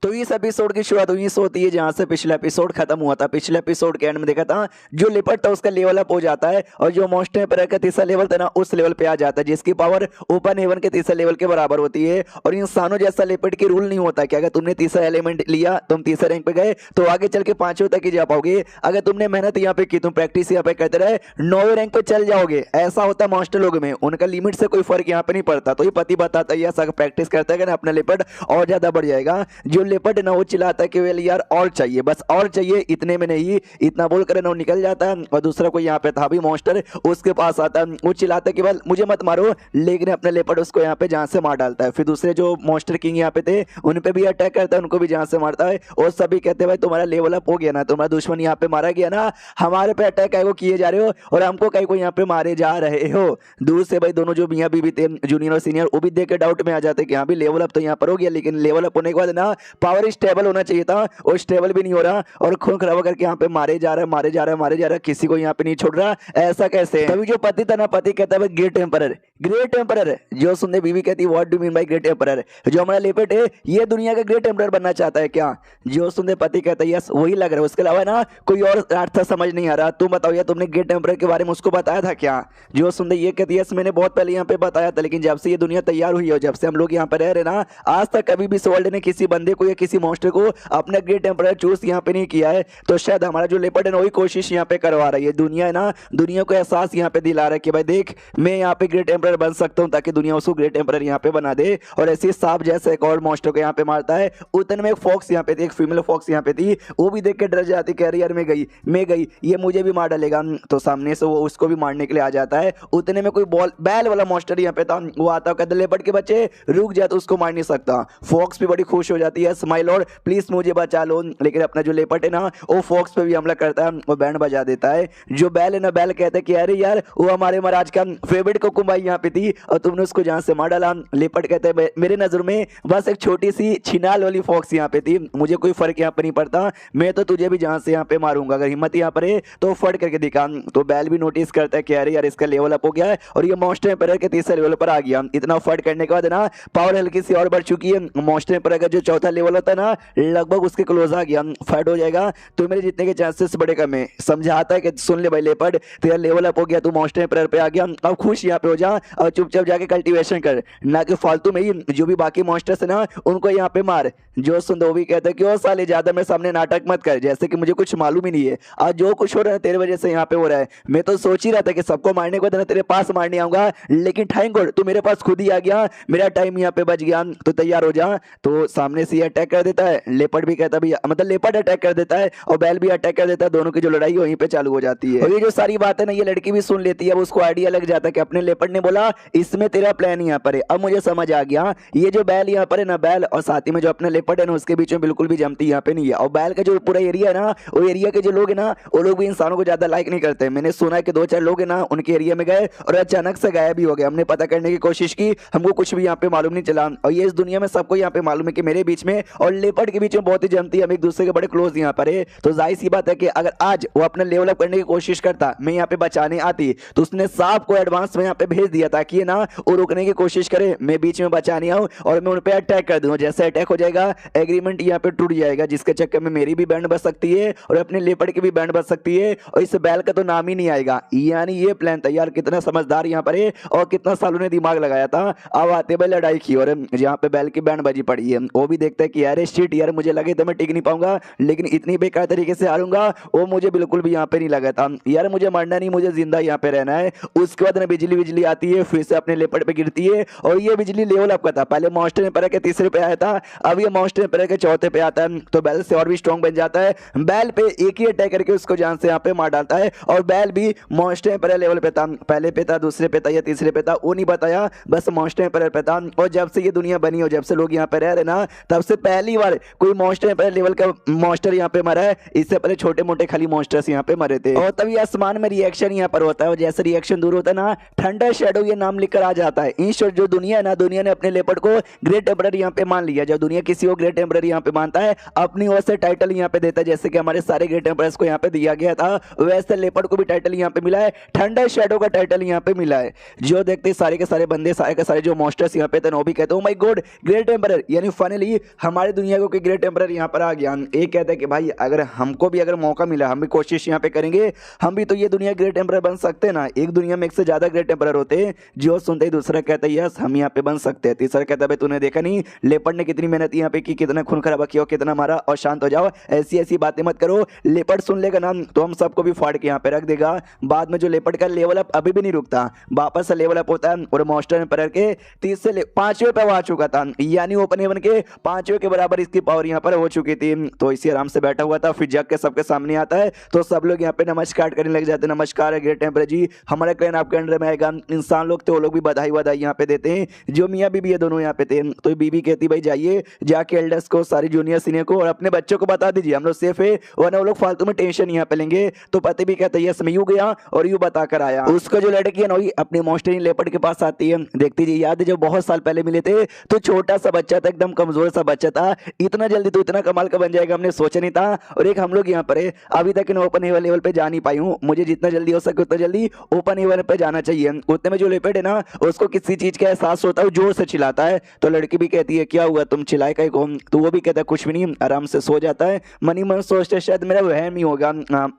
तो इस एपिसोड की शुरुआत हुई सो होती है जहां से पिछला एपिसोड खत्म हुआ था। पिछले एपिसोड के एंड में देखा था जो लिपर्ड था उसका लेवल अप हो जाता है और जो मॉन्स्टर पर का तीसरा लेवल था ना उस लेवल पे आ जाता है जिसकी पावर ओपन हेवन के तीसरे लेवल के बराबर होती है। और इंसानों जैसा लिपर्ड की रूल नहीं होता कि अगर तुमने तीसरा एलिमेंट लिया तुम तीसरे रैंक पे गए तो आगे चल के पांचवें तक ही जा पाओगे। अगर तुमने मेहनत यहाँ पे की तुम प्रैक्टिस यहाँ पे करते रहे 9वें रैंक पे चल जाओगे। ऐसा होता है मॉन्स्टर लोग में, उनका लिमिट से कोई फर्क यहाँ पे नहीं पड़ता। तो ये पति बताता है ऐसा प्रैक्टिस करता है अपना लिपर्ड और ज्यादा बढ़ जाएगा। जो लिपर्ड ना वो चिल्लाता है कि वेल यार और चाहिए, बस और चाहिए, इतने में नहीं, इतना बोलकर ना वो निकल जाता है। और दूसरा कोई यहाँ पे था भी मॉन्स्टर उसके पास आता है, वो चिल्लाता है कि बल मुझे मत मारो, लेकिन अपने लिपर्ड उसको यहाँ पे जान से मार डालता है। फिर दूसरे जो मॉन्स्टर किंग यहाँ पे थे उन पे भी अटैक करता है, उनको भी जान से मारता है। और सभी कहते हैं भाई तुम्हारा लेवल अप हो गया ना, तुम्हारा दुश्मन यहाँ पे मारा गया ना, हमारे पे अटैक है वो किए जा रहे हो और हमको कहीं को यहाँ पे मारे जा रहे हो। दूर से भाई दोनों जो मियां बीवी थे जूनियर और सीनियर वो भी देख के डाउट में आ जाते कि हाँ भी लेवल अप तो यहाँ पर हो गया, लेकिन लेवल अप होने के बाद ना पावर स्टेबल होना चाहिए था और स्टेबल भी नहीं हो रहा और खून खराब करके यहाँ पे मारे जा रहा है, मारे जा रहा है, मारे जा रहा है, किसी को यहाँ पे नहीं छोड़ रहा। ऐसा कैसे? तभी जो पति था ना, पति कहता है ग्रेट एम्परर, ग्रेट एम्परर। जो सुनने बीवी कहती है what do mean by great emperor, जो हमारा लिपर्ड है ये दुनिया का ग्रेट एम्परर बनना चाहता है क्या? जो सुनने पति कहता है यस वही लग रहा है, उसके अलावा ना कोई और अर्थ समझ नहीं आ रहा। तुम बताओ यार तुमने ग्रेट एम्परर के बारे में उसको बताया था क्या? जो सुनने ये कहती है यस मैंने बहुत पहले यहाँ पे बताया था, लेकिन जब से ये दुनिया तैयार हुई है, जब से हम लोग यहाँ पे रह रहे ना, आज तक कभी भी इस वर्ल्ड ने किसी बंदे को या किसी मॉन्स्टर को अपना ग्रेट एम्परर चूज यहाँ पे नहीं किया है। तो शायद हमारा जो लिपर्ड है ना वही कोशिश यहाँ पे करवा रहा है। ये दुनिया है ना, दुनिया को एहसास यहाँ पे दिला रहा है कि भाई देख मैं यहाँ पे ग्रेट एम्परर बन सकता हूँ, ताकि दुनिया उसको ग्रेट एम्परर यहाँ पे बना दे। और ऐसे सांप जैसे एक और मॉन्स्टर को यहाँ पे मारता है। उतने में एक फॉक्स यहाँ पे थी, एक फीमेल फॉक्स यहाँ पे थी, वो भी देख के डर जाती, कह रही यार मैं गई ये मुझे भी मार डालेगा। तो सामने से वो उसको भी मारने के लिए आ जाता है। उतने में कोई बॉल बैल वाला मॉन्स्टर यहाँ पे था, वो आता है कहता लिपर्ड के बच्चे रुक जा, तो उसको मार नहीं सकता। फॉक्स भी बड़ी खुश हो जाती है, स्माइल और प्लीज मुझे बचा लो। लेकिन अपना जो लिपर्ड है ना वो फॉक्स पे भी हमला करता है, वो बैंड बजा देता है। जो बैल है ना, बैल कहता है कि अरे यार वो हमारे महाराज का फेवरेट कुकुम्बाई यहाँ पे थी और तुमने उसको जान से मार डाला। लिपर्ड कहता है मेरे नजर में बस एक छोटी सी छिनाल वाली फॉक्स यहाँ पे थी, मुझे कोई फर्क यहाँ पे नहीं पड़ता, मैं तो तुझे भी जान से यहाँ पे मारूंगा, अगर हिम्मत यहाँ पर है तो फट करके दिखा। तो बैल भी नोटिस करता है कि अरे यार इसका लेवल अप हो गया है और ये मॉन्स्टर एम्परर के तीसरे लेवल पर आ गया। इतना फट करने के बाद ना पावर हल्की सी और बढ़ चुकी है। मॉन्स्टर एम्परर का जो चौथा लेवल होता है ना लगभग उसके क्लोज आ गया, फट हो जाएगा तो मेरे जीतने के चांसेस बड़े कम है। समझाता है कि सुन ले भाई लिपर्ड तेरा लेवल अप हो गया, तू मॉन्स्टर एम्परर पे आ गया, अब खुश यहाँ पे हो जा और चुपचाप जाके कल्टीवेशन कर, ना कि फालतू में ही जो भी बाकी मॉन्स्टर्स है ना उनको यहाँ पे मार। जो सुन वो भी कहता है कि ओ साले ज्यादा मेरे सामने नाटक मत कर, जैसे कि मुझे कुछ मालूम ही नहीं है, आज जो कुछ हो रहा है तेरे वजह से यहाँ पे हो रहा है। मैं तो सोच ही रहा था कि सबको मारने को तेरे पास मारने आऊंगा, लेकिन थैंक गॉड तू मेरे पास खुद ही आ गया, मेरा टाइम यहाँ पे बच गया, तो तैयार हो जा। तो सामने से अटैक कर देता है। लिपर्ड भी कहता है मतलब लिपर्ड अटैक कर देता है और बैल भी अटैक कर देता है, दोनों की जो लड़ाई वहीं पे चालू हो जाती है। और ये जो सारी बात है ना ये लड़की भी सुन लेती है, अब उसको आइडिया लग जाता है कि अपने लिपर्ड ने बोला इसमें तेरा प्लान यहाँ पर है। अब मुझे समझ आ गया ये जो बैल यहाँ पर है ना, बैल और साथ ही में जो अपने लिपर्ड है ना उसके बीच में बिल्कुल भी जमती यहाँ पे नहीं है। और बैल का जो पूरा एरिया है ना वो एरिया के जो लोग है ना वो लोग भी इंसानों को ज्यादा लाइक नहीं करते। मैंने सुना है कि 2-4 लोग है ना उनके एरिया में गए और अचानक से गायब भी हो गए। हमने पता करने की कोशिश की, हमको कुछ भी यहाँ पे मालूम नहीं चला। और ये इस दुनिया में सबको यहाँ पे मालूम है कि मेरे बीच में और लिपर्ड के बीच में बहुत ही जमती है, हम एक दूसरे के बड़े क्लोज यहाँ पर है। तो जाहिर सी बात है कि अगर आज वो अपना लेवल अप करने की कोशिश करता, मैं यहाँ पे बचाने आती, तो उसने सांप को एडवांस में यहाँ पे भेज दिया ताकि ना वो रुकने की कोशिश करे, मैं बीच में बचाने आऊं और मैं उन पे अटैक कर दूं। जैसे अटैक हो जाएगा एग्रीमेंट यहाँ पे टूट जाएगा, जिसके चक्कर में मेरी भी बैंड बच सकती है और अपने लिपर्ड की भी बैंड बच सकती है और इस बैल का तो नाम ही नहीं आएगा। यानी ये प्लान था यार, कितना समझदार यहाँ पर है और कितना सालों ने दिमाग लगाया था। अब आते भाई लड़ाई की और जहाँ पे बैल की बैंड बजी पड़ी है, वो भी देखता है कि यार शिट यार मुझे लगे तो मैं टिक नहीं पाऊंगा, लेकिन इतनी बेकार तरीके से हारूंगा वो मुझे बिल्कुल भी यहाँ पे नहीं लगा था। यार मुझे मरना नहीं, मुझे जिंदा यहाँ पे रहना है। उसके बाद ना बिजली आती है, फिर से अपने लिपर्ड पे गिरती है और ये बिजली लेवल अप का था। पहले मॉन्स्टर एम्परर के तीसरे पे आया था, अब ये मॉन्स्टर एम्परर के चौथे पे आता है। तो बैल से और भी स्ट्रॉन्ग बन जाता है, बैल पे एक ही अटैक करके उसको जान से यहाँ पे मार डालता है। और बैल भी मॉन्स्टर एम्परर लेवल पे था, पहले पे था, दूसरे पे था या तीसरे पे था वो नहीं बताया, बस मॉन्स्टर एम्परर पे था। और जब से ये दुनिया बनी हो, जब से लोग यहाँ पे रह रहे ना, तब से पहली बार कोई मॉन्स्टर एम्परर लेवल का मॉन्स्टर यहाँ पे मरा है। इससे पहले छोटे मोटे खाली मॉन्स्टर्स यहाँ पे मरे थे। और तभी आसमान में रिएक्शन यहाँ पर होता है और जैसे रिएक्शन दूर होता है ना, थंडर शेडो शेडो ये नाम लिखकर आ जाता है। इन शॉर्ट जो दुनिया है ना, दुनिया ने अपने लेपर्ड को ग्रेट एम्परर यहाँ पे मान लिया। जब दुनिया किसी को ग्रेट एम्परर यहाँ पे मानता है, अपनी ओर से टाइटल यहाँ पे देता है, जैसे कि हमारे सारे ग्रेट एम्परर्स को यहाँ पे दिया गया था, वैसे लेपर्ड को भी टाइटल यहाँ पे मिला है, थंडर शेडो का टाइटल यहाँ पे मिला है। जो देखते सारे के सारे बंदे, सारे के सारे जो मॉन्स्टर्स यहाँ पे थे, वो भी कहते हैं oh my God great emperor, यानी फाइनली हमारे दुनिया को ग्रेट एम्परर यहाँ पर आ गया। एक कहता है कि भाई अगर हमको भी अगर मौका मिला, हम भी कोशिश यहाँ पे करेंगे, हम भी तो ये दुनिया ग्रेट एम्परर बन सकते हैं ना। एक दुनिया में एक से ज्यादा ग्रेट एम्परर होते हैं। जो सुनते ही दूसरा कहता है यस हम यहाँ पे बन सकते हैं। तीसरा कहता है भाई तूने देखा नहीं लेपर्ड ने कितनी मेहनत यहाँ पे की, कितना खून खराबा किया, कितना मारा, और शांत हो जाओ, ऐसी ऐसी बातें मत करो। लेपर्ड सुन लेगा ना तो हम सबको भी फाड़ के यहाँ पे रख देगा। बाद में जो लेपर्ड का लेवल अप अभी भी नहीं रुकता, वापस से लेवल अप होता है और मॉन्स्टर एम्परर के 30 से 5वें पे आ चुका था, यानी ओपन हेवन के 5वें के बराबर इसकी पावर यहाँ पर हो चुकी थी। तो इसी आराम से बैठा हुआ था, फिर जग के सबके सामने आता है तो सब लोग यहाँ पे नमस्कार करने लग जाते हैं। नमस्कार ग्रेट एम्परर जी, हमारा क्लैन आपके अंडर में आएगा। इंसान लोग तो वो लोग भी बधाई वधाई यहाँ पे देते हैं। जो मियाँ बीबी है दोनों यहाँ पे थे, तो बीबी कहती भाई जाइए जाके एल्डर्स को, सारी जूनियर सीनियर को और अपने बच्चों को बता दीजिए हम लोग सेफ है, वरना वो लोग फालतू में टेंशन यहाँ पे लेंगे। तो पति भी कहता है यस मैं यूं गया और यूं बता कर आया। उसका जो लड़की है ना वही अपने मॉन्स्टर लेपर्ड के पास आती है। देखती जी याद है जब बहुत साल पहले मिले थे तो छोटा सा बच्चा था, एकदम कमजोर सा बच्चा था, इतना जल्दी तो इतना कमाल का बन जाएगा हमने सोचा नहीं था। और एक हम लोग यहाँ पर है अभी तक इन ओपन हेवन लेवल पे जा नहीं पाई हूँ, मुझे जितना जल्दी हो सके उतना जल्दी ओपन हेवन पे जाना चाहिए। उतने में जो लेपर्ड है ना उसको किसी चीज का एहसास होता है, जोर से चिल्लाता है। तो लड़की भी कहती है क्या हुआ तुम चिल्लाए का को? तो वो भी कहता है कुछ भी नहीं, आराम से सो जाता है। मनी मन सोचते शायद मेरा वहम ही होगा।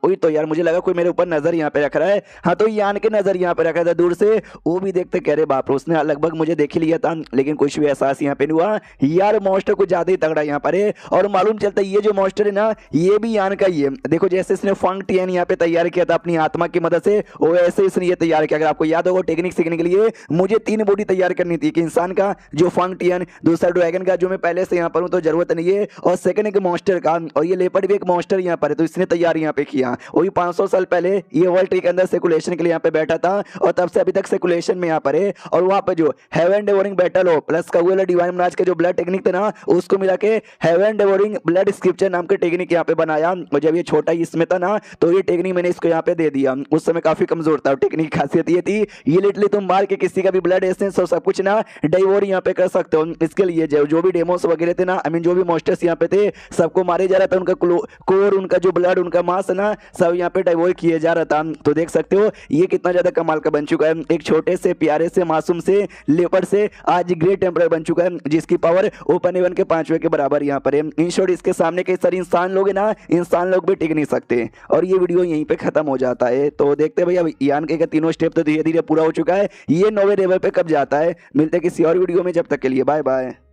वही तो यार मुझे लगा कोई मेरे ऊपर नजर यहाँ पे रख रहा है। हाँ तो यान के नजर यहाँ पे रखा था दूर से, वो भी देखते कह रहे बाप रे उसने लगभग मुझे देख ही लिया था, लेकिन कुछ भी एहसास यहाँ पे नहीं हुआ। यार मॉन्स्टर कुछ ज्यादा ही तगड़ा यहाँ पर है। और मालूम चलता है ये जो मॉन्स्टर है ना ये भी यान का ही है। देखो जैसे इसने फंग टियन यहाँ पे तैयार किया था अपनी आत्मा की मदद से, वो ऐसे इसने ये तैयार किया। अगर आपको याद होगा टेक्निक सीखने के लिए मुझे 3 बॉडी तैयार करनी थी, कि इंसान का जो फंग टियन, दूसरा ड्रैगन का जो मैं पहले से यहाँ पर हूँ तो जरूरत नहीं है, और सेकंड एक मॉन्स्टर का। और ये लेपर्ड भी एक मॉन्स्टर यहाँ पर है तो इसने तैयार यहाँ पे किया। वही 500 साल पहले ये वर्ल्ड ट्री के अंदर सेकुलेशन के लिए यहाँ पे बैठा था और तब से अभी तक सेकुलेशन में यहाँ पर है। और वहाँ पे जो हेवन डेवोरिंग बैटल हो प्लस का वो डिवाइन मनाज के जो ब्लड टेक्निक थे ना उसको मिला के हेवन डेवोरिंग ब्लड स्क्रिप्चर नाम के टेक्निक यहाँ पे बनाया। और जब ये छोटा इसमें था ना तो ये टेक्निक मैंने इसको यहाँ पे दे दिया। उस समय काफी कमजोर था। टेक्निक की खासियत ये थी ये लिटरली तुम मार के किसी का भी ब्लड एसेंस और सब कुछ ना डाइवोर यहाँ पे कर सकते हो। इसके लिए जो भी डेमोस वगैरह थे ना, आई मीन जो भी मॉन्स्टर्स यहाँ पे थे सबको मारे जा रहा था, उनका कोर, उनका जो ब्लड, उनका मांस ना सब यहाँ पे डाइवोर किए जा रहा था। तो देख सकते हो ये कितना ज्यादा कमाल का बन चुका है। एक छोटे से प्यारे से मासूम से लेपर्ड से आज ग्रेट एम्परर बन चुका है, जिसकी पावर ओपन हेवन के 5वें के बराबर यहाँ पर है। इन शॉर्ट इसके सामने कई सारे इंसान लोग है ना, इंसान लोग भी टिक नहीं सकते। और ये वीडियो यहीं पे खत्म हो जाता है। तो देखते हैं भैया यान के तीनों स्टेप तो धीरे धीरे पूरा हो चुका है। ये 9वें लेवल पे कब जाता है, मिलते किसी और वीडियो में, जब तक के लिए बाय बाय।